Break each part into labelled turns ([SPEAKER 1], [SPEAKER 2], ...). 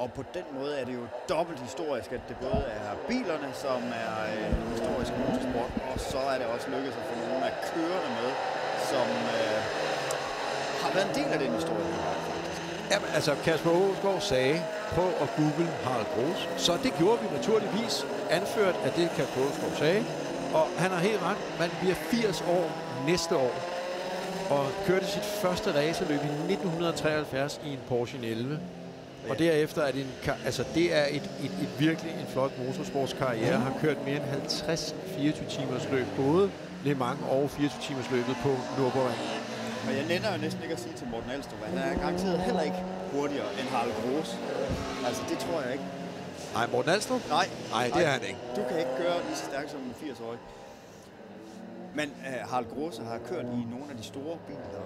[SPEAKER 1] Og på den måde er det jo dobbelt historisk, at det både er bilerne, som er historisk motorsport, og så er det også lykkedes at få nogle af kørerne med, som har været en del af den historie.
[SPEAKER 2] Jamen, altså Kasper Aagaard sagde, prøv at google Harald Gros. Så det gjorde vi naturligvis, anført af det Kasper Aagaard sagde. Og han har helt ret, man bliver 80 år næste år. Og kørte sit første racerløb i 1973 i en Porsche 911. Og derefter er det det er et virkelig en flot motorsportskarriere. Har kørt mere end 50 24-timers løb, både Le Mans og 24-timers løbet på Nürburgring.
[SPEAKER 1] Og jeg nænder jo næsten ikke at sige til Morten Alstrup, at han er garanteret heller ikke hurtigere end Harald Gros. Altså, det tror jeg ikke.
[SPEAKER 2] Nej, Morten Alstrup? Nej, det er han ikke.
[SPEAKER 1] Du kan ikke køre lige så stærkt som en 80-årig. Men Harald Gros har kørt i nogle af de store biler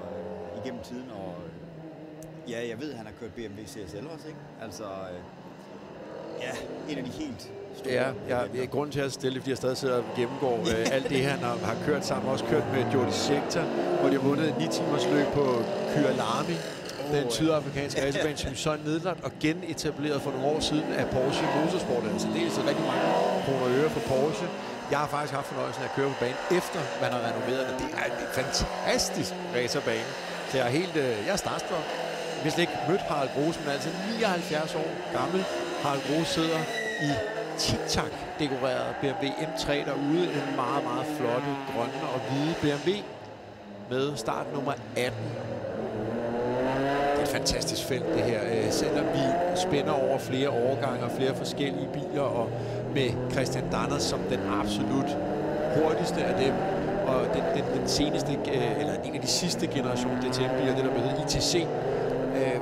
[SPEAKER 1] igennem tiden, og ja, jeg ved, at han har kørt BMW CSL også, ikke? Altså, en af de helt store.
[SPEAKER 2] Ja, grunden til at stille det, fordi jeg stadig sidder og gennemgår alt det, han har kørt sammen. Også kørt med Jordi Scheckter, hvor de har vundet et 9-timers løb på Kyalami, den sydafrikanske racerbane, som så er nedlagt og genetableret for nogle år siden af Porsche Motorsport. Altså, det er så rigtig mange kroner og øre for Porsche. Jeg har faktisk haft fornøjelsen af at køre på banen, efter man har renoveret det. Det er en fantastisk racerbane. Så jeg er starstruck. Hvis ikke mødt Harald Gros, men altså 79 år gammel. Harald Gros sidder i tic-tac-dekoreret BMW M3 derude. En meget, meget flotte, grønne og hvide BMW med startnummer 18. Det er et fantastisk felt, det her. Selvom vi spænder over flere årgange og flere forskellige biler, og med Christian Danners som den absolut hurtigste af dem, og den seneste, eller en af de sidste generation DTM-biler, det der hedder ITC,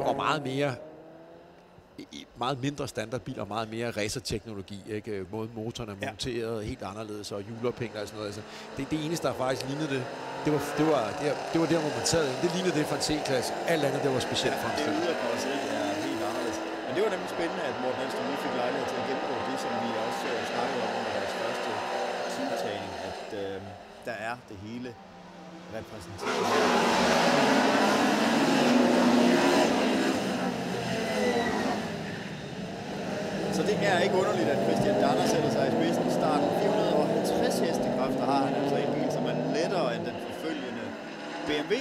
[SPEAKER 2] og meget mindre standardbiler og meget mere racerteknologi, ikke? Måden motoren er monteret helt anderledes, og hjulophænger og sådan noget. Altså, det eneste, der faktisk lignede det var der, hvor man sad ind. Det lignede det fra en C-klasse. Alt andet, det var specielt fremstillet.
[SPEAKER 1] Det er helt anderledes. Men det var nemlig spændende, at Morten Alstrup fik lejlighed til at gennemgå det, som vi også snakkede om i vores første tidtagning, at der er det hele repræsenteret. Så det er ikke underligt, at Christian Danner sætter sig i spidsen i starten. 450 hestekræfter har han altså en bil, som er lettere end den forfølgende BMW.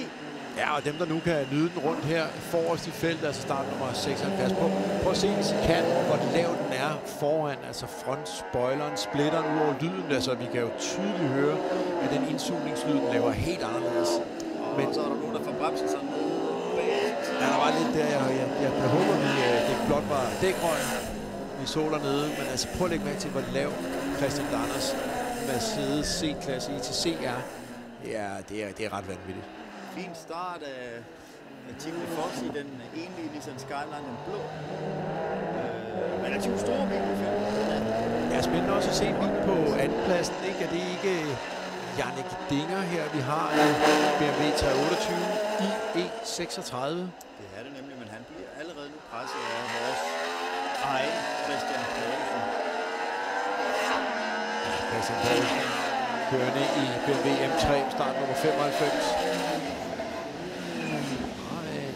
[SPEAKER 2] Ja, og dem, der nu kan nyde den rundt her forrest i feltet, altså start nummer 76 på. Prøv at se, hvis I kan, hvor lav den er foran, altså frontspoileren, splitteren ud over lyden. Altså, vi kan jo tydeligt høre, at den indsugningslyd, den laver helt anderledes.
[SPEAKER 1] Men så er der nogen, der får bremsen sådan noget bag.
[SPEAKER 2] Ja, der var lidt der, jeg håber, det blot var dækrøg. Vi så dernede, men altså prøv at lægge mærke til, hvor lav Christian Danners Mercedes C-klasse ITC er. Ja, det er ret vanvittigt.
[SPEAKER 1] Fin start af Team Fox i den enlige Nissan Skyline, den blå. Men er de jo store biler i feltet?
[SPEAKER 2] Det er spændende også at se bilen på andenpladsen, ikke? Er det ikke Jannik Dinger her, vi har i BMW 328 i E36?
[SPEAKER 1] Det er det nemlig, men han bliver allerede nu presset af vores egen Christian Poulsen.
[SPEAKER 2] Christian Poulsen kørende i BMW M3, start nummer 95.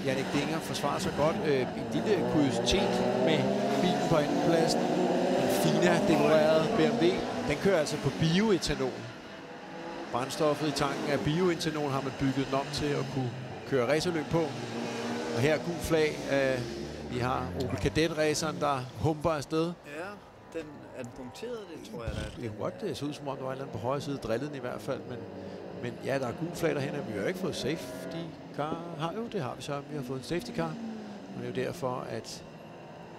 [SPEAKER 2] Jannik Dinger forsvarer sig godt. En lille kuriositet med bilen på andenpladsen. En Fina-dekoreret BMW. Den kører altså på bioetanol. Brændstoffet i tanken af bioetanol har man bygget den om til at kunne køre racerløb på. Og her er gul flag. Vi har Opel Kadett-raceren, der humper afsted.
[SPEAKER 1] Ja, er den punkteret, det tror jeg da.
[SPEAKER 2] Det er godt, det ser ud som om, der var et eller andet på højre side, drillet den i hvert fald. Men ja, der er gul flag derhen, og vi har jo ikke fået safety car. Det har vi så. Vi har fået en safety car. Og det er jo derfor, at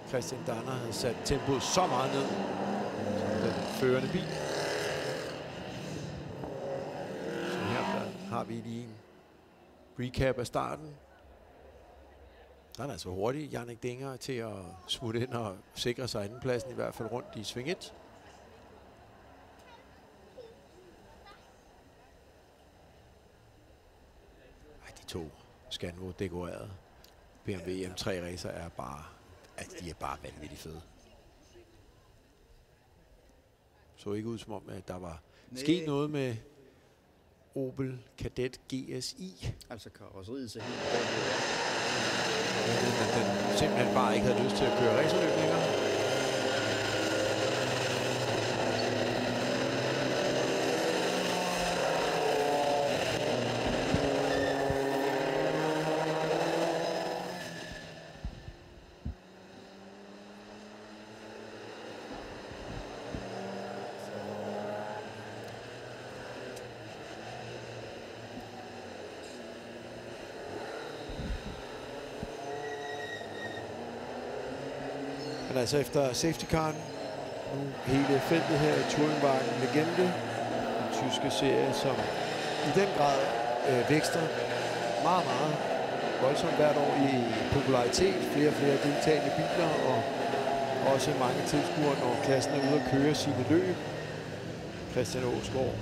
[SPEAKER 2] Christian Danner havde sat tempoet så meget ned. Den førende bil. Så her har vi lige en recap af starten. Der er altså hurtigt, Jannik Dinger, til at smutte ind og sikre sig andenpladsen, i hvert fald rundt i sving 1. De to Scano-dekorerede BMW M3 racer er bare, de er bare vanvittigt fede. Så ikke ud som om, at der var sket noget med Opel Kadett GSI.
[SPEAKER 1] Altså karosseriet ser helt
[SPEAKER 2] Den simpelthen bare ikke havde lyst til at køre racerløb længere. Men altså efter safety-caren, nu hele feltet her i Touringwagen Legende, den tyske serie, som i den grad vækster meget, meget voldsomt hvert år i popularitet. Flere og flere deltagende biler, og også mange tilskuere, når klassen er ude at køre sine løb. Christian Aasgaard,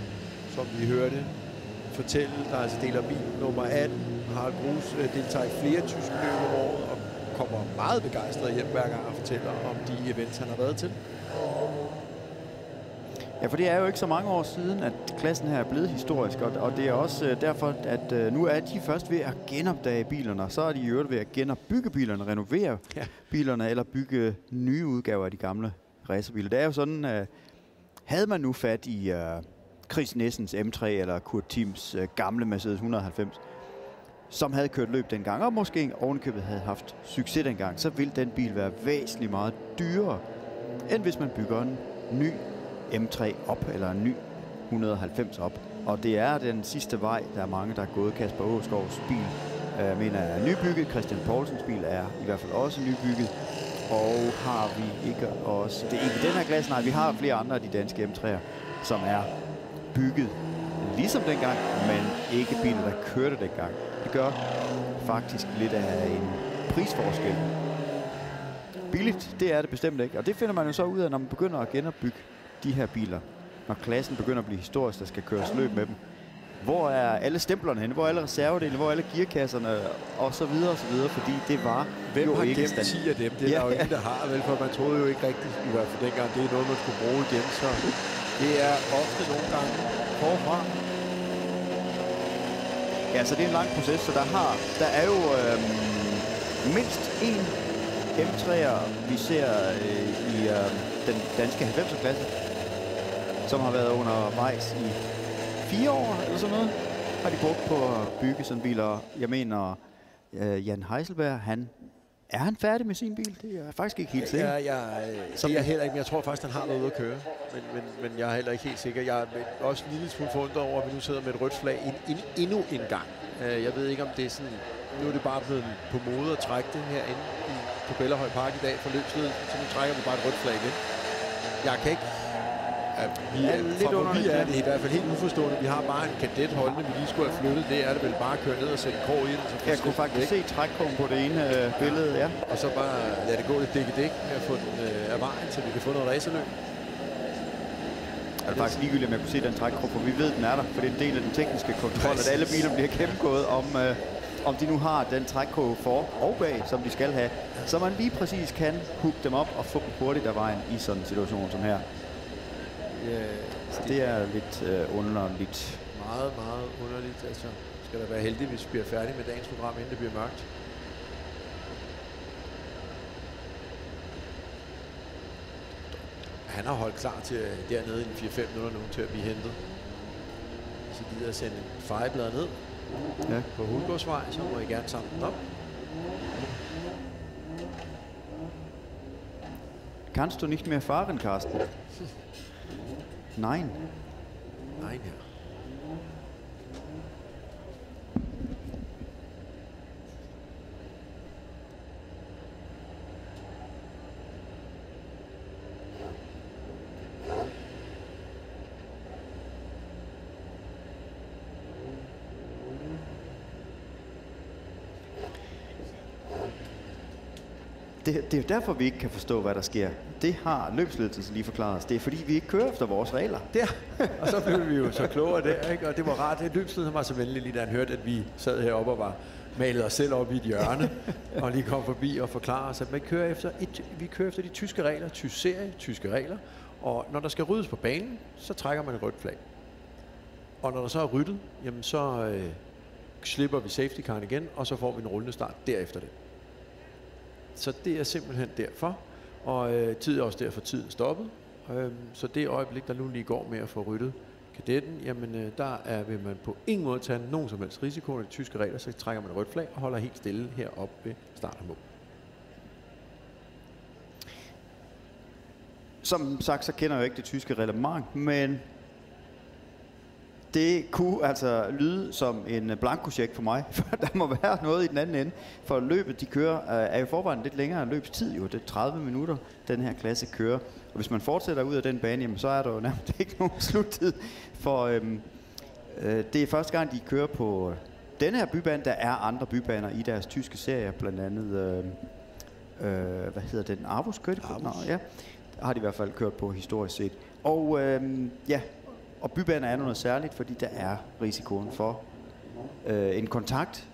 [SPEAKER 2] som vi hørte fortælle, der altså deler bil nummer 18, Harald Grus deltager i flere tyske løb om året, og kommer meget begejstret hjem hver gang og fortæller om de events, han har været til.
[SPEAKER 1] Ja, for det er jo ikke så mange år siden, at klassen her er blevet historisk, og det er også derfor, at nu er de først ved at genopdage bilerne, og så er de jo ved at genopbygge bilerne, renovere bilerne, eller bygge nye udgaver af de gamle racerbiler. Det er jo sådan, havde man nu fat i Chris Nissens M3 eller Kurt Thims gamle Mercedes 190, som havde kørt løb dengang, og måske ovenikøbet havde haft succes dengang, så vil den bil være væsentligt meget dyrere, end hvis man bygger en ny M3 op, eller en ny 190 op. Og det er den sidste vej, der er mange, der er gået. Kasper Aasgaards bil, mener er nybygget. Christian Poulsens bil er i hvert fald også nybygget. Og har vi ikke også... Det er ikke den her klasse, nej, vi har flere andre af de danske M3'er, som er bygget ligesom dengang, men ikke biler, der kørte dengang. Det gør faktisk lidt af en prisforskel. Billigt, det er det bestemt ikke. Og det finder man jo så ud af, når man begynder at genopbygge de her biler. Når klassen begynder at blive historisk, der skal køres løb med dem. Hvor er alle stemplerne henne? Hvor er alle reservedelene? Hvor er alle gearkasserne? Og så videre og så videre, fordi det var
[SPEAKER 2] Hvem
[SPEAKER 1] jo
[SPEAKER 2] har
[SPEAKER 1] ikke
[SPEAKER 2] gemt 10 af dem? Det er der jo ingen, der har, vel? For man troede jo ikke rigtigt, i hvert fald dengang, det er noget, man skulle bruge igen. Så det er ofte nogle gange forfra.
[SPEAKER 1] Ja, så det er en lang proces, så der er jo mindst én M3'er, vi ser i den danske 90'er-klasse, som har været undervejs i 4 år eller sådan noget, har de brugt på at bygge sådan biler. Jeg mener, Jan Heiselberg, er han færdig med sin bil? Det er jeg faktisk ikke helt sikker.
[SPEAKER 2] Det er jeg heller ikke, men jeg tror faktisk, han har noget ude at køre. Men jeg er heller ikke helt sikker. Jeg er også en lille smule forundret over, at vi nu sidder med et rødt flag endnu en gang. Jeg ved ikke, om det er sådan... Nu er det bare blevet på mode at trække det herinde på Bellahøj Park i dag for løbsledelsen, så nu trækker vi bare et rødt flag igen. Jeg kan ikke... Vi er det i hvert fald helt uforstående. Vi har bare en kadet holdende, vi lige skulle have flyttet. Det er det vel bare at køre ned og sætte krog i den.
[SPEAKER 1] Jeg kunne faktisk se trækkrogen på det ene billede, ja.
[SPEAKER 2] Og så bare lade det gå lidt dæk med at få den af vejen, så vi kan få noget racerløb.
[SPEAKER 1] Det er faktisk ligegyldigt, om jeg kunne se den trækkrog, for vi ved, den er der. For det er en del af den tekniske kontrol, at alle biler bliver gennemgået, om de nu har den trækkrog for og bag, som de skal have. Så man lige præcis kan hooke dem op og få dem hurtigt af vejen i sådan en situation som her. Så det er lidt underligt.
[SPEAKER 2] Meget, meget underligt. Altså, skal der være heldig, hvis vi bliver færdige med dagens program, inden det bliver mørkt. Han har holdt klar til dernede i 4-5 minutter nu til at blive hentet. Så gider at sende en fejeblad ned på Hulgårdsvej, så må I gerne samle den op.
[SPEAKER 1] Kannst du nicht mehr fahren, Carsten? Nein.
[SPEAKER 2] Nein, ja.
[SPEAKER 1] Det er jo derfor, vi ikke kan forstå, hvad der sker. Det har løbsledelsen lige forklaret os. Det er fordi, vi ikke kører efter vores regler.
[SPEAKER 2] Der. Og så blev vi jo så klogere der, ikke? Og det var rart. Løbsledelsen var så venlig lige, da han hørte, at vi sad heroppe og var malet os selv op i et hjørne. Og lige kom forbi og forklare os, at vi kører efter de tyske regler, tysk serie, tyske regler. Og når der skal ryddes på banen, så trækker man et rødt flag. Og når der så er ryddet, jamen så slipper vi safety-caren igen, og så får vi en rullende start derefter det. Så det er simpelthen derfor, og tid er også derfor tiden stoppet. Så det øjeblik, der nu lige går med at få ryddet kadetten, jamen vil man på ingen måde tage nogen som helst risiko. I de tyske regler, så trækker man et rødt flag og holder helt stille heroppe ved start og mål.
[SPEAKER 1] Som sagt, så kender jeg jo ikke det tyske reglement, men det kunne altså lyde som en blankocheck for mig, for der må være noget i den anden ende. For løbet, de kører, er jo forvejen lidt længere end løbstid, jo. Det er 30 minutter, den her klasse kører. Og hvis man fortsætter ud af den bane, jamen, så er der jo nærmest ikke nogen sluttid. For det er første gang, de kører på denne her bybane. Der er andre bybaner i deres tyske serier, blandt andet, hvad hedder den, Aarhus Køreklub? Ja, har de i hvert fald kørt på historisk set. Og ja, og bybaner er noget særligt, fordi der er risikoen for en kontakt,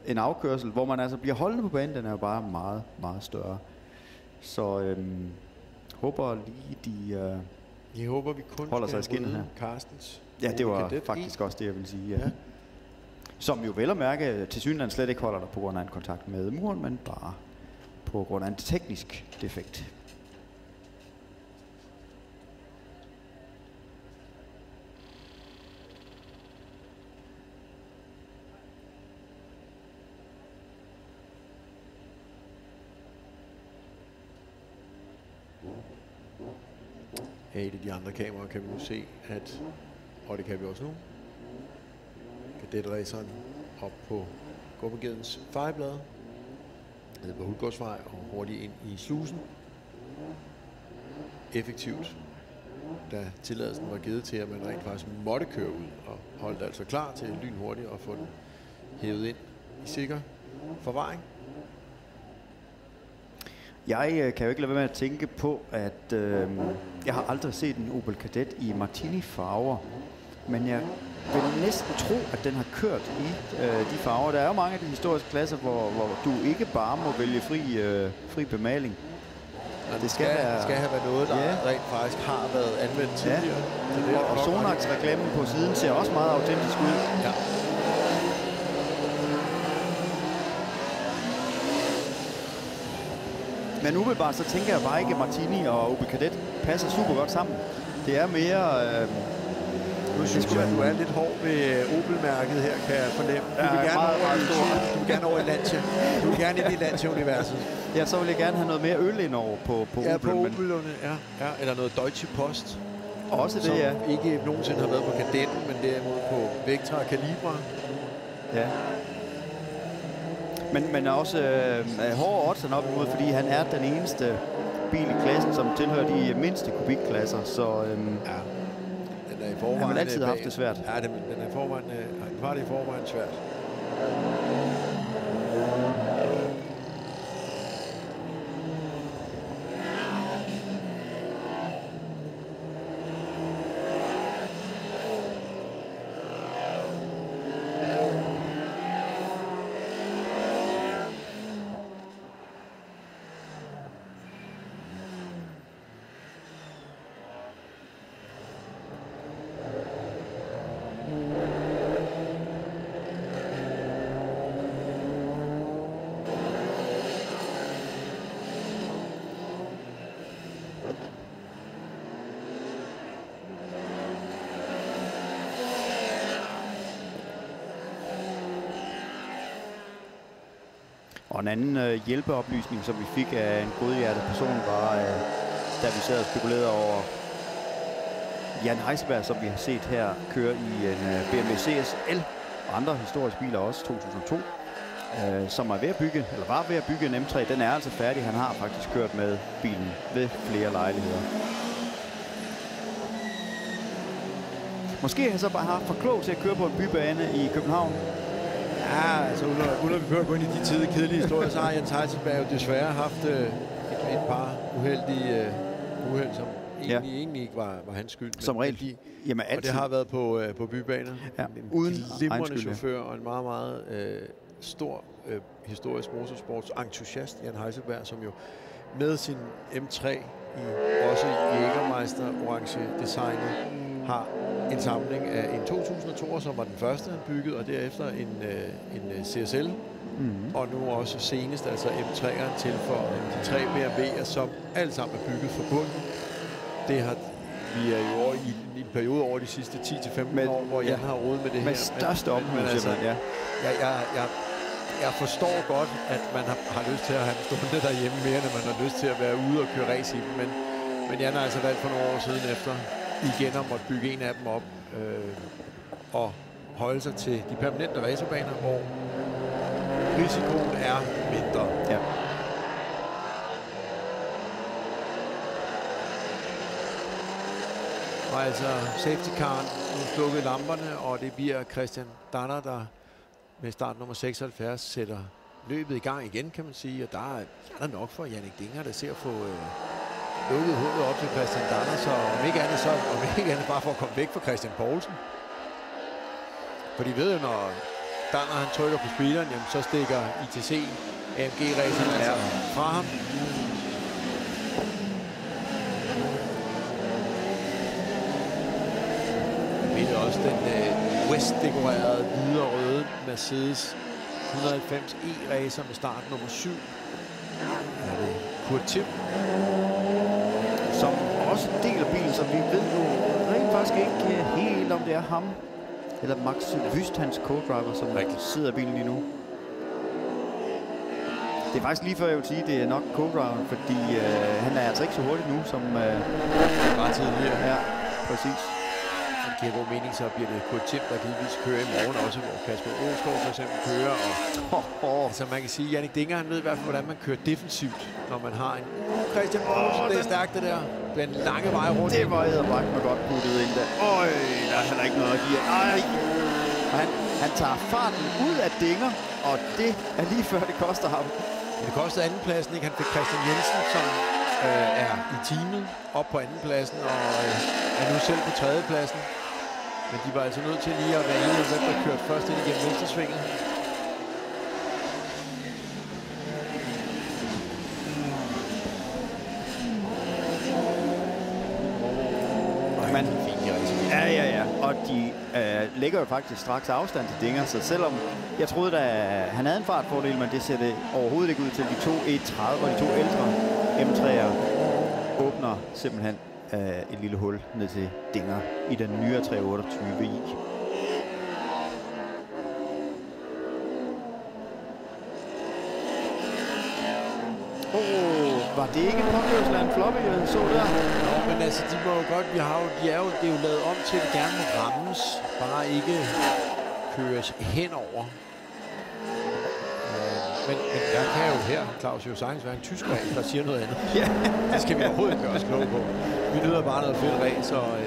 [SPEAKER 1] en afkørsel, hvor man altså bliver holdende på banen. Den er jo bare meget, meget større. Så håber lige, de
[SPEAKER 2] jeg håber, vi kun
[SPEAKER 1] holder sig i skinnet her.
[SPEAKER 2] Carstens.
[SPEAKER 1] Ja, det var faktisk også det, jeg vil sige. Ja. Som jo vel at mærke, til synligheden slet ikke holder der på grund af en kontakt med muren, men bare på grund af en teknisk defekt.
[SPEAKER 2] Her i de andre kameraer kan vi nu se, at, og det kan vi også nu, kadetraceren op på Gårdbegedens Fejreblad, nede på Hulgårdsvej og hurtigt ind i slusen. Effektivt, da tilladelsen var givet til, at man rent faktisk måtte køre ud, og holdt altså klar til lynhurtigt at få den hævet ind i sikker forvaring.
[SPEAKER 1] Jeg kan jo ikke lade være med at tænke på, at jeg har aldrig set en Opel Kadett i Martini-farver, men jeg vil næsten tro, at den har kørt i de farver. Der er jo mange af de historiske klasser, hvor du ikke bare må vælge fri bemaling.
[SPEAKER 2] Det skal have været noget, der rent faktisk har været anvendt tidligere.
[SPEAKER 1] Ja. Og Sonax-reklamen på siden ser også meget autentisk ud.
[SPEAKER 2] Ja.
[SPEAKER 1] Men umiddelbart så tænker jeg bare ikke, at Martini og Opel Kadett passer super godt sammen. Det er mere...
[SPEAKER 2] Nu synes jeg, at du er lidt hård ved Opel-mærket her, kan jeg fornemme. Du vil gerne over i Lancia. Du vil gerne ind i Lancia-universet.
[SPEAKER 1] Ja, så vil jeg gerne have noget mere øl ind over på Opel.
[SPEAKER 2] Ja, på Opel'erne, ja. Eller noget Deutsche Post.
[SPEAKER 1] Også det, ja.
[SPEAKER 2] Som ikke nogensinde har været på Kadetten, men derimod på Vectra og Calibra.
[SPEAKER 1] Ja. Men også hårde odds op imod, fordi han er den eneste bil i klassen, som tilhører de mindste kubikklasser, så
[SPEAKER 2] ja. Den er i forvejen,
[SPEAKER 1] han har altid haft det svært.
[SPEAKER 2] Ja, den er i forvejen, var det i forvejen svært. Og en anden hjælpeoplysning, som vi fik af en godhjertet person, var, da vi sad og spekulerede over Jan Heiselberg, som vi har set her køre i en BMW CSL og andre historiske biler også, 2002, som er ved at bygge, eller var ved at bygge en M3. Den er altså færdig. Han har faktisk kørt med bilen ved flere lejligheder. Måske har han så bare haft for klog til at køre på en bybane i København. Ja, altså uden at vi behøver gå ind i de tidlige kedelige historier, så har Jens Heiselberg jo desværre haft et par uheldige uheld, som egentlig ikke var hans skyld.
[SPEAKER 1] Som regel. Jamen,
[SPEAKER 2] og det har været på bybaner.
[SPEAKER 1] Ja,
[SPEAKER 2] en
[SPEAKER 1] uden
[SPEAKER 2] glimrende chauffør og en meget, meget stor historisk motorsportsentusiast, Jan Heiselberg, som jo med sin M3 også i Jägermeister orange designet har en samling af en 2002, som var den første han byggede, og derefter en CSL og nu også senest, altså M3'eren tilføjer de 3 BMW'er, som alle sammen er bygget fra bunden. Det har vi er jo over i en periode over de sidste 10-15 år, hvor Jan har rodet med det her.
[SPEAKER 1] Med største omhu,
[SPEAKER 2] altså,
[SPEAKER 1] ja.
[SPEAKER 2] Jeg forstår godt, at man har lyst til at have den stående derhjemme mere, end man har lyst til at være ude og køre race i dem. Men Jan har altså valgt for nogle år siden efter igen at måtte bygge en af dem op og holde sig til de permanente racerbaner, hvor risikoen er mindre.
[SPEAKER 1] Ja.
[SPEAKER 2] Og altså safety caren, nu slukkede lamperne, og det bliver Christian Danner, der med start nummer 76 sætter løbet i gang igen, kan man sige. Og der er nok for Jannik Dinger, der ser at få lukket hullet op til Christian Danner, så om ikke andet bare for at komme væk fra Christian Poulsen. For de ved jo, når Danner han trykker på speederen, jamen, så stikker ITC AMG-raceren altså fra ham. Det er også den West-dekorerede hvide og røde Mercedes 190 E-racer med start nummer 7. Ja, det er Kurt Tim,
[SPEAKER 1] som også deler bilen, så vi ved jo rent faktisk ikke helt, om det er ham eller Max Vyst, hans co-driver, som sidder i bilen lige nu. Det er faktisk lige før, jeg vil sige, det er nok co-driveren, fordi han er altså ikke så hurtigt nu, som
[SPEAKER 2] bare tidligere.
[SPEAKER 1] Ja, præcis.
[SPEAKER 2] Det giver god mening, så bliver det Kurt Tim, der givetvis kører i morgen også, hvor Kasper Åsgaard for eksempel kører. Og altså man kan sige, Jannik Dinger, han ved i hvert fald, hvordan man kører defensivt, når man har en Christian Poulsen. Det er stærkt, det der. Den lange vej rundt.
[SPEAKER 1] Det var edderbak med godt puttet ind der. Der er heller ikke noget at give. Han tager farten ud af Dinger, og det er lige før det koster ham.
[SPEAKER 2] Det kostede andenpladsen, ikke? Han fik Christian Jensen, som er i teamet, op på andenpladsen, og er nu selv på tredjepladsen. Men de var altså nødt til lige at være enige, hvem der kørte først ind igennem venstresvinget.
[SPEAKER 1] Ja. Og de lægger jo faktisk straks afstand til Dinger, så selvom jeg troede, at han havde en fartfordel, men det ser det overhovedet ikke ud til. De to E30 og de to ældre M3'er åbner simpelthen et lille hul ned til Dinger i den nye 328i. Var det ikke en påkørsel af en floppe, jeg så der?
[SPEAKER 2] Nå, men altså, de må jo godt, det er jo lavet om til, at de gerne må rammes, bare ikke køres henover. Men jeg kan jo her, Claus, jo sagtens være en tysker, der siger noget andet.
[SPEAKER 1] Ja.
[SPEAKER 2] Det skal vi overhovedet ikke gøre os kloge på. Vi nyder bare noget fedt race, og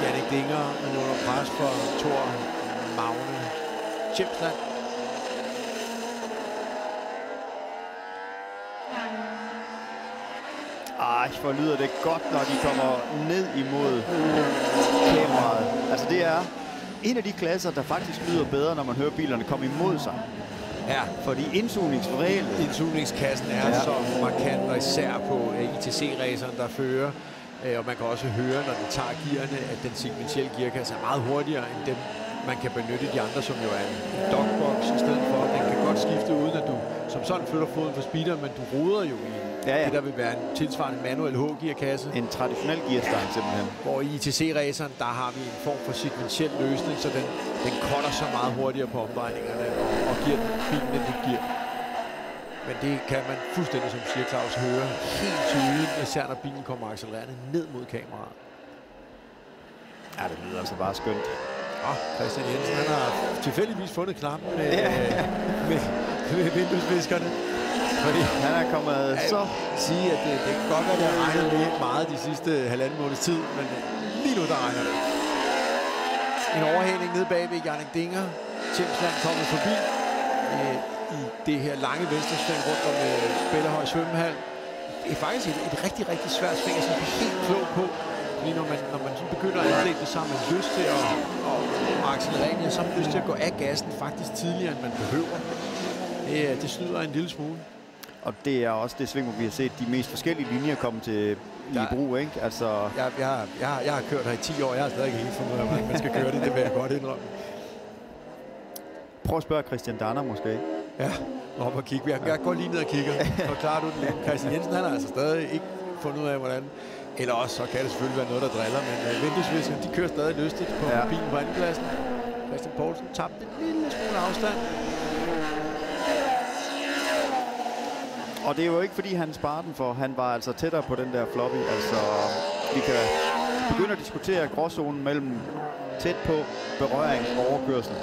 [SPEAKER 2] Jannik Dinger er nu under pres for Thor Magne Tjemsland.
[SPEAKER 1] Hvor lyder det godt, når de kommer ned imod kameraet. Altså det er en af de klasser, der faktisk lyder bedre, når man hører bilerne komme imod sig.
[SPEAKER 2] Ja.
[SPEAKER 1] Fordi
[SPEAKER 2] indsugningskassen er så markant, og især på ITC-raceren, der fører. Og man kan også høre, når den tager gearne, at den sekventielle gearkasse er meget hurtigere end dem, man kan benytte de andre, som jo er en dogbox i stedet for. Den kan godt skifte uden, at du som sådan flytter foden for speederen, men du roder jo i det, der vil være en tilsvarende manuel H-gearkasse.
[SPEAKER 1] En traditionel gearstang simpelthen.
[SPEAKER 2] Hvor i ITC-raceren, der har vi en form for sekventiel løsning, så den cutter så meget hurtigere på omdrejningerne og giver bilen et nyt gear. Men det kan man fuldstændig, som siger Claus, høre helt tydeligt, især når bilen kommer accelererende ned mod kameraet.
[SPEAKER 1] Ja, det lyder altså bare skønt.
[SPEAKER 2] Christian Jensen, han har tilfældigvis fundet knappen med vinduesviskerne. Fordi
[SPEAKER 1] han er kommet så...
[SPEAKER 2] sige, at det kan godt være, at det har regnet lidt meget de sidste halvanden måneds tid, men lige nu, der regner det. En overhaling nede bagved Jannik Dinger. Tjemsland kommet forbi i det her lange venstresving rundt om Bellahøj Svømmehal. Det er faktisk et rigtig, rigtig svært sving, som er helt klog på. Fordi når man begynder at anlægge det, så har man lyst til at accelerere, så har man lyst til at gå af gassen faktisk tidligere, end man behøver. Det snyder en lille smule. Og det er også det sving, hvor vi har set de mest forskellige linjer komme til i brug, ikke? Altså... Jeg har kørt her i 10 år, jeg har stadig ikke helt fundet ud af, hvordan man skal køre det. Det vil jeg godt indrømme.
[SPEAKER 1] Prøv at spørge Christian Danner måske.
[SPEAKER 2] Ja, op og kigge. Jeg går lige ned og kigger. Forklarer du den lidt? Christian Jensen, han har altså stadig ikke fundet ud af, hvordan. Eller også, så kan det selvfølgelig være noget, der driller. Men vinduesviskerne, de kører stadig lystigt på bilen på andenpladsen. Christian Poulsen tabte en lille smule afstand.
[SPEAKER 1] Og det er jo ikke, fordi han sparer den, for han var altså tættere på den der floppy. Altså, vi kan begynde at diskutere gråzonen mellem tæt på berøring og overkørsel.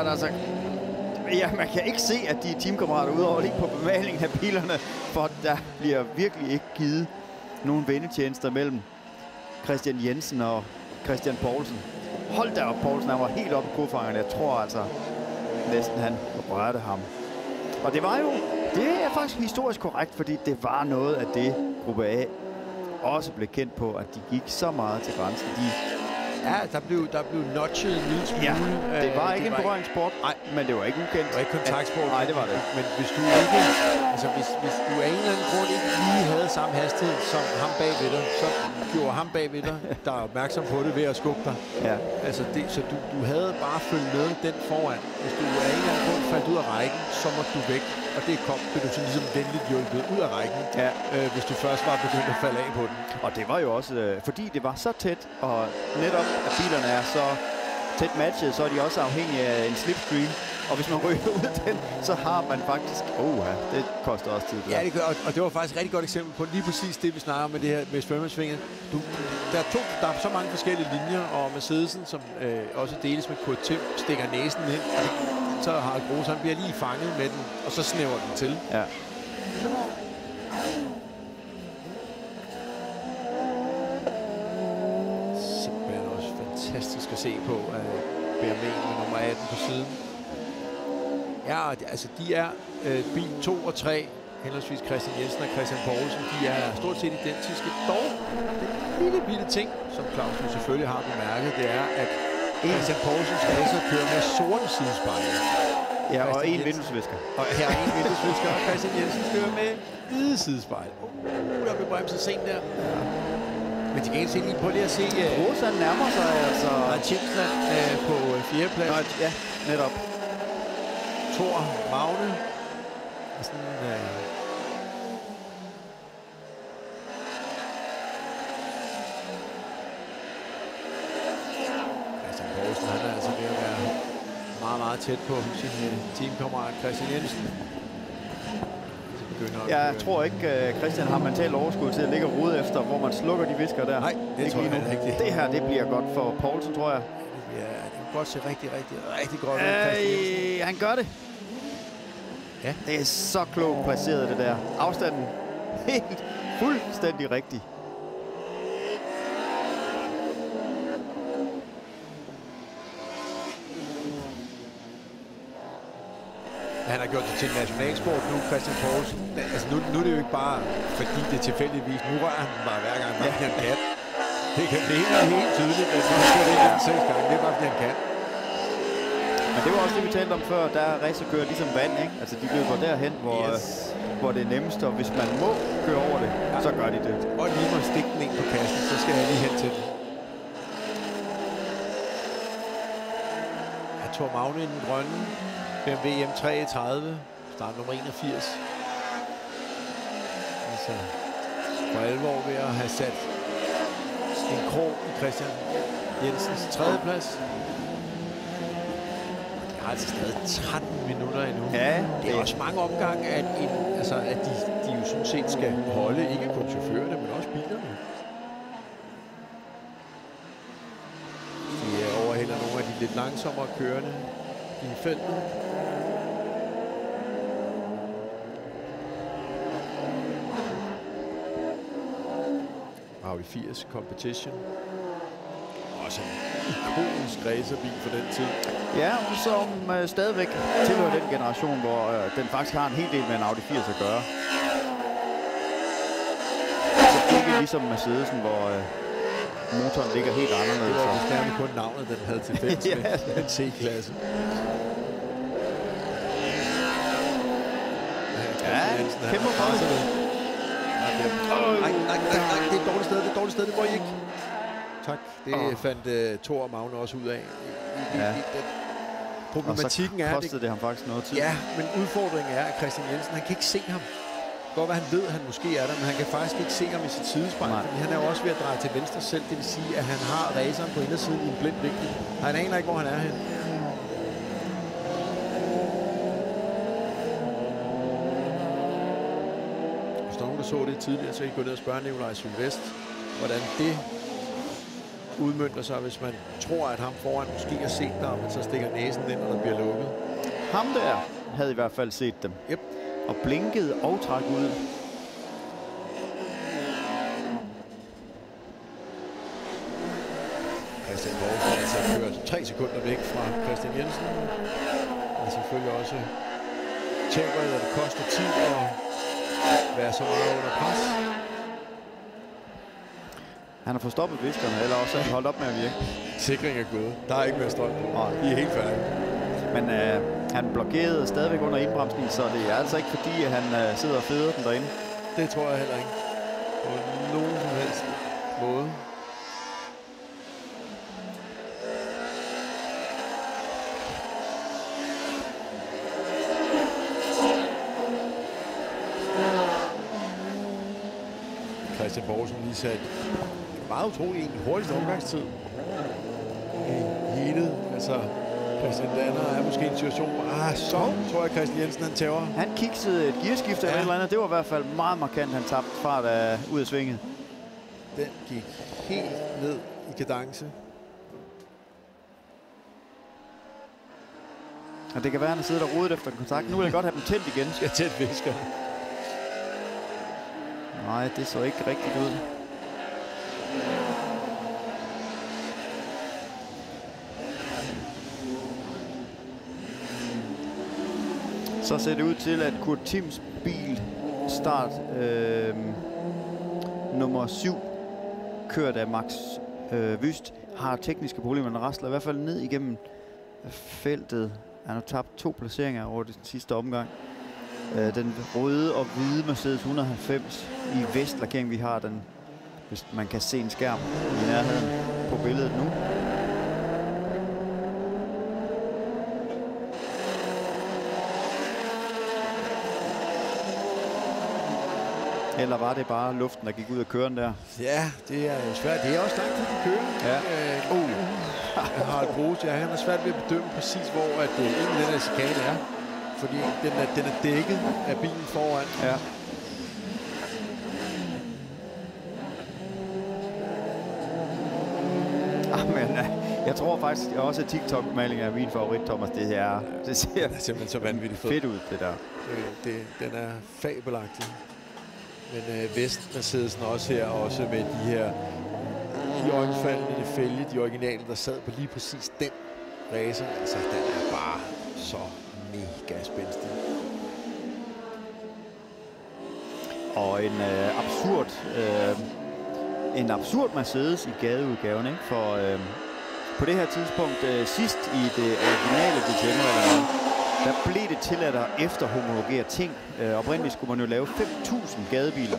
[SPEAKER 1] Altså, ja, man kan ikke se, at de er teamkammerater udover lige på bemalingen af bilerne, for der bliver virkelig ikke givet nogen vendetjenester mellem Christian Jensen og Christian Poulsen. Hold da op, Poulsen, han var helt oppe på kofangerne. Jeg tror altså næsten, han rørte ham. Og det er faktisk historisk korrekt, fordi det var noget af det, gruppe A også blev kendt på, at de gik så meget til grænsen.
[SPEAKER 2] Ja, der blev notchet en lille smule.
[SPEAKER 1] Ja, det var ikke en berøringssport, men det var ikke ukendt.
[SPEAKER 2] Det var ikke kontaktsport.
[SPEAKER 1] Nej, det var det.
[SPEAKER 2] Men hvis du ikke, altså hvis du af en eller anden grund ikke lige havde samme hastighed som ham bagved dig, så gjorde ham bagved dig, der er opmærksom på det ved at skubbe dig. Ja. Altså så du havde bare følt med den foran. Hvis du af en eller anden grund faldt ud af rækken, så måtte du væk. Og det blev du så ligesom venligt hjulpet ud af rækken, hvis du først var begyndt at falde af på den.
[SPEAKER 1] Og det var jo også, fordi det var så tæt, og netop at bilerne er så tæt matchet, så er de også afhængige af en slipstream. Og hvis man ryger ud af den, så har man faktisk... det koster også tid.
[SPEAKER 2] Ja, det gør, og det var faktisk et rigtig godt eksempel på lige præcis det, vi snakker om med det her med svømmesvinget. Der er så mange forskellige linjer, og Mercedesen, som også deles med Kurt Tim, stikker næsen ind. Så har Groß, han bliver lige fanget med den, og så snæver den til. Ja. Simpelthen også fantastisk at se på BMW med nummer 18 på siden. Ja, altså de er bil 2 og 3, henholdsvis Christian Jensen og Christian Poulsen, de er stort set identiske. Dog, den lille ting, som Claus nu selvfølgelig har bemærket, det er, at Christian Poulsens racer kører med sorte sidespejle.
[SPEAKER 1] Ja, og en vinduesvisker.
[SPEAKER 2] Og her er en vinduesvisker, og Christian Jensen kører med hvide sidespejle. Der blev bremset sent der. Ja. Men til gengæld lige på lige at se...
[SPEAKER 1] Rosa nærmer sig altså...
[SPEAKER 2] Og Tjemsland på 4. plads.
[SPEAKER 1] Ja, netop.
[SPEAKER 2] Thor Magne. Og sådan... Christian Poulsen, han er altså ved at være meget tæt på sin teamkammerat Christian Jensen.
[SPEAKER 1] Jeg tror ikke, Christian har mentalt overskud til at ligge og rode efter, hvor man slukker de visker der.
[SPEAKER 2] Nej, det tror jeg ikke.
[SPEAKER 1] Det her, det bliver godt for Poulsen, tror jeg.
[SPEAKER 2] Ja, det kan godt se rigtig godt ud, Christian Jensen.
[SPEAKER 1] Han gør det. Ja. Det er så klogt placeret, det der. Afstanden helt fuldstændig rigtig.
[SPEAKER 2] Han har gjort det til en nationalsport nu, Christian Poulsen. Altså nu er det jo ikke bare, fordi det tilfældigvis. Nu rører han bare hver gang, han kan. Det er helt tydeligt, at han skal det her 6 gange. Det er bare, fordi han kan.
[SPEAKER 1] Men det var også det, vi talte om før. Der er racerkører ligesom vand, ikke? Altså de løber derhen, hvor det er nemmest. Og hvis man må køre over det, så gør de det.
[SPEAKER 2] Og lige må stikke den ind på kassen, så skal jeg lige hen til den. Jeg tog Magne i den grønne. BMW M33, start nummer 81. Altså, for alvor ved at have sat en krog i Christian Jensens 3. plads. Det har altså stadig 13 minutter endnu.
[SPEAKER 1] Ja,
[SPEAKER 2] det er også mange omgange, at de jo sådan set skal holde, ikke kun chaufførerne, men også bilerne. De overhælder nogle af de lidt langsommere kørende i feltet. Audi 80 Competition. Også en ikonisk racerbil for den tid.
[SPEAKER 1] Ja, som stadigvæk tilhører den generation, hvor den faktisk har en hel del med en Audi 80 at gøre. ligesom Mercedesen, hvor motoren ligger helt anderledes.
[SPEAKER 2] Det var vist nærmest kun navnet, den havde til fælles med en C-klasse.
[SPEAKER 1] Ja, kæmper for det.
[SPEAKER 2] Nej, det er et dårligt sted, det må I ikke. Tak, det fandt Thor og Magne også ud af.
[SPEAKER 1] Ja.
[SPEAKER 2] Problematikken
[SPEAKER 1] er, kostede det ham faktisk noget tid.
[SPEAKER 2] Ja, men udfordringen er, at Christian Jensen, han kan ikke se ham. Godt, hvad han ved, at han måske er der, men han kan faktisk ikke se ham i sit sidespejl, fordi han er jo også ved at dreje til venstre selv. Det vil sige, at han har raceren på indersiden i en blind vinkel. Han aner ikke, hvor han er henne. Hvis nogen, der så det tidligere, så kan I gå ned og spørge Nikolaj Sylvest, hvordan det udmønter sig, hvis man tror, at ham foran måske har set der, men så stikker næsen ind, og der bliver lukket.
[SPEAKER 1] Ham der havde i hvert fald set dem.
[SPEAKER 2] Yep.
[SPEAKER 1] Og blinkede og trak ud.
[SPEAKER 2] Christian Poulsen har altså kørt 3 sekunder væk fra Christian Jensen. Og selvfølgelig også tænker, at det koster tid at være så meget under pres.
[SPEAKER 1] Han har fået stoppet viskerne, eller også han holdt op med at virke.
[SPEAKER 2] Sikring er gået. Der er ikke mere strøm på. I er helt færdige.
[SPEAKER 1] Men han blokerede stadigvæk under indbremsning, så det er altså ikke fordi, at han sidder og feder den derinde.
[SPEAKER 2] Det tror jeg heller ikke. På nogen som helst måde. Christian Poulsen lige sat meget utrolig en hurtigste omgangstid i hele. Altså, Christian Danner er måske i en situation, hvor så tror jeg, Christian Jensen han tæver.
[SPEAKER 1] Han kiksede et gearskifte eller andet. Det var i hvert fald meget markant, han tabte fart ud af svinget.
[SPEAKER 2] Den gik helt ned i kadence.
[SPEAKER 1] Og det kan være, at han sidder der rodet efter kontakt. Nu vil jeg godt have dem tændt igen.
[SPEAKER 2] Skal tændt visker.
[SPEAKER 1] Nej, det så ikke rigtigt ud. Så ser det ud til, at Kurt Tims bil start nummer 7, kørt af Max Vyst, har tekniske problemer. Den rasler i hvert fald ned igennem feltet. Han har tabt 2 placeringer over den sidste omgang. Den røde og hvide Mercedes 190 i vestlakering. Vi har den, hvis man kan se en skærm i nærheden på billedet nu. Eller var det bare luften, der gik ud af køren der?
[SPEAKER 2] Ja, det er jo svært. Det er også langt ud at køre.
[SPEAKER 1] Ja.
[SPEAKER 2] Harald Brose, han har svært ved at bedømme præcis, hvor at egentlig den her chikane er. Fordi den er dækket af bilen foran.
[SPEAKER 1] Ja. Men jeg tror faktisk også, at TikTok-maling er min favorit, Thomas. Det ser
[SPEAKER 2] simpelthen så vanvittigt
[SPEAKER 1] fedt ud, det der.
[SPEAKER 2] Den er fabelagtig. Men Vest Mercedesen også her, også med de her i øjenfaldende fælge, de originale, der sad på lige præcis den racer. Altså, den er bare så mega spændstig.
[SPEAKER 1] Og en absurd Mercedes i gadeudgaven, ikke? For på det her tidspunkt, sidst i det originale DTM-reglement, der blev det tilladt at efterhomologere ting. Oprindeligt skulle man jo lave 5.000 gadebiler.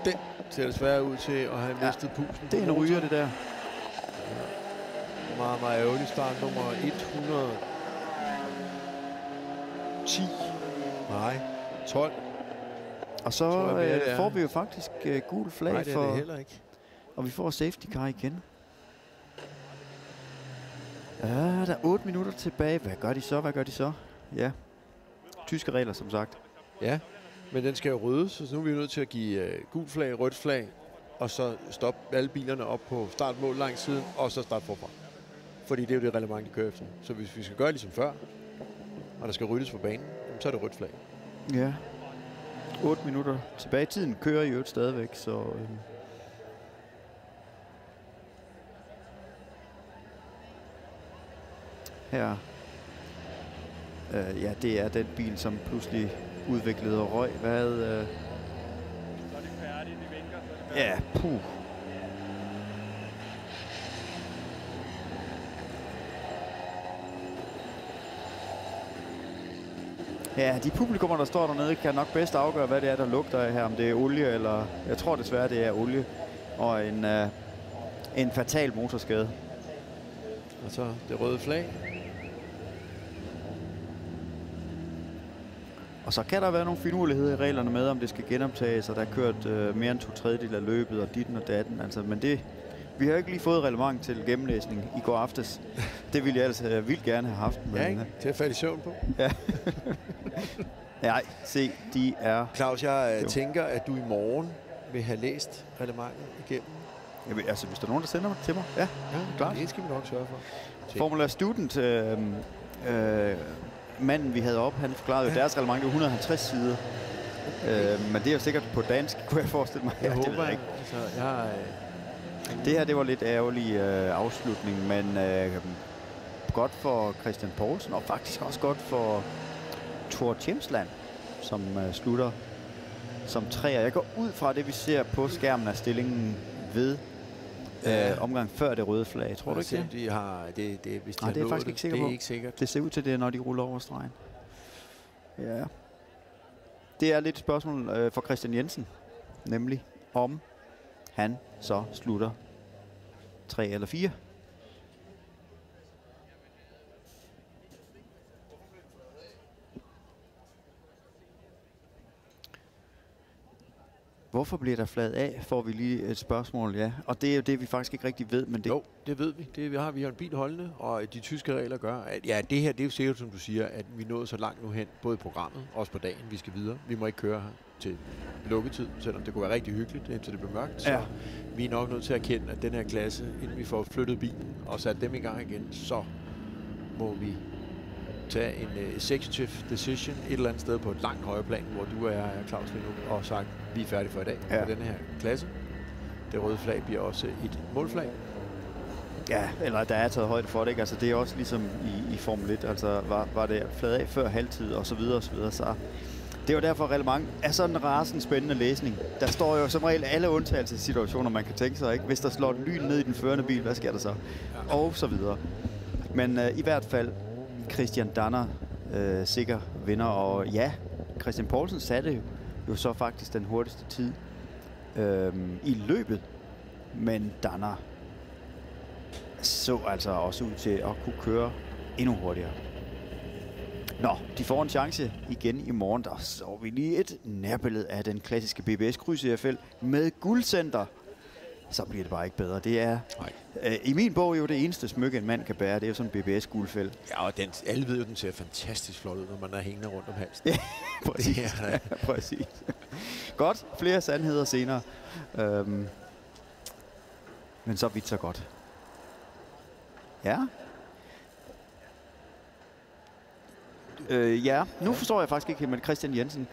[SPEAKER 2] Den ser desværre ud til at have mistet pusen.
[SPEAKER 1] Det er en ryger, det der.
[SPEAKER 2] Meget, meget ærgerligt. Start nummer 110. Nej, 12.
[SPEAKER 1] Og så får vi jo faktisk gul flag.
[SPEAKER 2] Nej, det er det heller ikke.
[SPEAKER 1] Og vi får safety car igen. Der er 8 minutter tilbage. Hvad gør de så? Ja, tyske regler, som sagt.
[SPEAKER 2] Ja, men den skal jo ryddes, så nu er vi nødt til at give gul flag, rødt flag, og så stoppe alle bilerne op på startmål langs siden, og så starte forfra. Fordi det er jo det reglement, de kører efter. Så hvis vi skal gøre ligesom før, og der skal ryddes på banen, så er det rødt flag.
[SPEAKER 1] Ja. 8 minutter tilbage. Tiden kører i øvrigt stadigvæk, så... Her. Ja, det er den bil, som pludselig udviklede røg. Hvad...
[SPEAKER 3] Så er de færdige, de vinker.
[SPEAKER 1] Ja, puh. Ja, de publikummer, der står dernede, kan nok bedst afgøre, hvad det er, der lugter af her. Om det er olie, eller... Jeg tror desværre, det er olie. Og en fatal motorskade.
[SPEAKER 2] Og så det røde flag.
[SPEAKER 1] Og så kan der være nogle finurligheder i reglerne med, om det skal genoptages, og der er kørt mere end 2/3 af løbet, og ditten og datten. Altså, men det... Vi har ikke lige fået reglement til gennemlæsning i går aftes. Det ville jeg altså vildt gerne have haft.
[SPEAKER 2] Ja, ikke? Til at falde i søvn på.
[SPEAKER 1] Ja. Nej, se, de er...
[SPEAKER 2] Claus, jeg tænker, at du i morgen vil have læst reglementet igennem.
[SPEAKER 1] Jamen, altså, hvis der er nogen, der sender mig til mig. Ja, klart.
[SPEAKER 2] Det skal vi nok sørge for.
[SPEAKER 1] Formula Student, manden vi havde op, han forklarede jo deres reglement, det var 150 sider. Men det er jo sikkert på dansk, kunne jeg forestille mig.
[SPEAKER 2] Jeg
[SPEAKER 1] det
[SPEAKER 2] håber
[SPEAKER 1] ikke.
[SPEAKER 2] Altså,
[SPEAKER 1] det her, det var lidt ærgerlig afslutning, men godt for Christian Poulsen, og faktisk også godt for Thor Tjemsland, som slutter som 3'er. Jeg går ud fra det, vi ser på skærmen af stillingen ved omgang før det røde flag. Tror du ikke det?
[SPEAKER 2] De har, hvis de
[SPEAKER 1] Nej, det er jeg faktisk ikke sikker på.
[SPEAKER 2] Det er ikke sikkert.
[SPEAKER 1] Det ser ud til det, når de ruller over stregen. Ja. Det er lidt et spørgsmål for Christian Jensen, nemlig om han så slutter 3 eller 4. Hvorfor bliver der flaget af, får vi lige et spørgsmål, ja. Og det er jo det, vi faktisk ikke rigtig ved, men det...
[SPEAKER 2] Jo, det ved vi. Vi har en bil holdende, og de tyske regler gør, at ja, det her, det er jo sikkert, som du siger, at vi nåede så langt nu hen, både i programmet, også på dagen, vi skal videre. Vi må ikke køre her til lukketid, selvom det kunne være rigtig hyggeligt, indtil det blev mørkt. Så
[SPEAKER 1] ja.
[SPEAKER 2] Vi er nok nødt til at erkende, at den her klasse, inden vi får flyttet bilen og sat dem i gang igen, så må vi tage en executive decision et eller andet sted på et langt højere plan, hvor du er, Claus, lige nu, og sagt, vi er færdige for i dag på denne her klasse. Det røde flag bliver også et målflag.
[SPEAKER 1] Ja, eller der er taget højde for det, ikke? Altså det er også ligesom i Formel 1, altså var det flaget af før halvtid og så videre og så videre, så det er jo derfor reglement er sådan en rasende spændende læsning. Der står jo som regel alle undtagelsessituationer, man kan tænke sig, ikke? Hvis der slår et lyn ned i den førende bil, hvad sker der så? Ja. Og så videre. Men i hvert fald Christian Danner sikker vinder, og ja, Christian Poulsen satte jo så faktisk den hurtigste tid i løbet, men Danner så altså også ud til at kunne køre endnu hurtigere. Nå, de får en chance igen i morgen. Der så vi lige et nærbillede af den klassiske BBS Kryds-EFL med guldcenter. Så bliver det bare ikke bedre. Det er i min bog jo det eneste smykke, en mand kan bære. Det er jo sådan en BBS-guldfæld.
[SPEAKER 2] Ja, og alle ved jo, den ser fantastisk flot ud, når man er hængende rundt om halsen.
[SPEAKER 1] Ja, præcis. Ja, præcis. Godt, flere sandheder senere. Men så vidt så godt. Ja. Ja, nu forstår jeg faktisk ikke, men Christian Jensen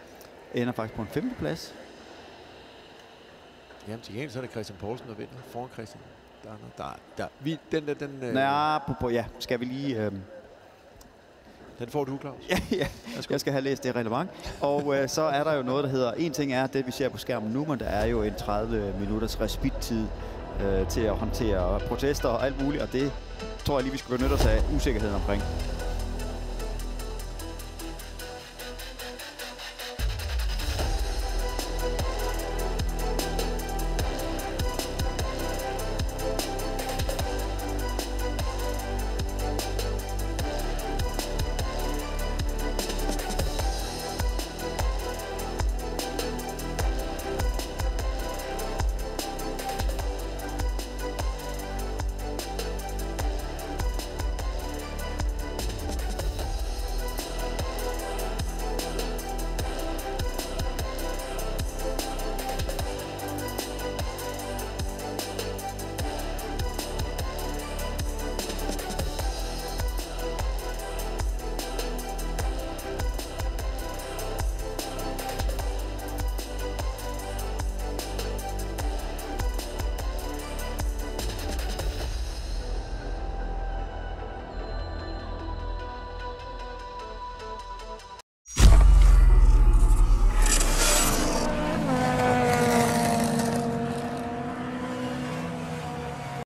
[SPEAKER 1] ender faktisk på en 5. plads.
[SPEAKER 2] Jamen til gengæld så er det Christian Poulsen, der vinder foran Christian.
[SPEAKER 1] Ja, skal vi lige...
[SPEAKER 2] Den får du, Claus.
[SPEAKER 1] Ja, jeg skal have læst det reglement. Og så er der jo noget, der hedder... En ting er det, vi ser på skærmen nu, men der er jo en 30 minutters respittid til at håndtere protester og alt muligt, og det tror jeg lige, vi skal benytte os af usikkerheden omkring.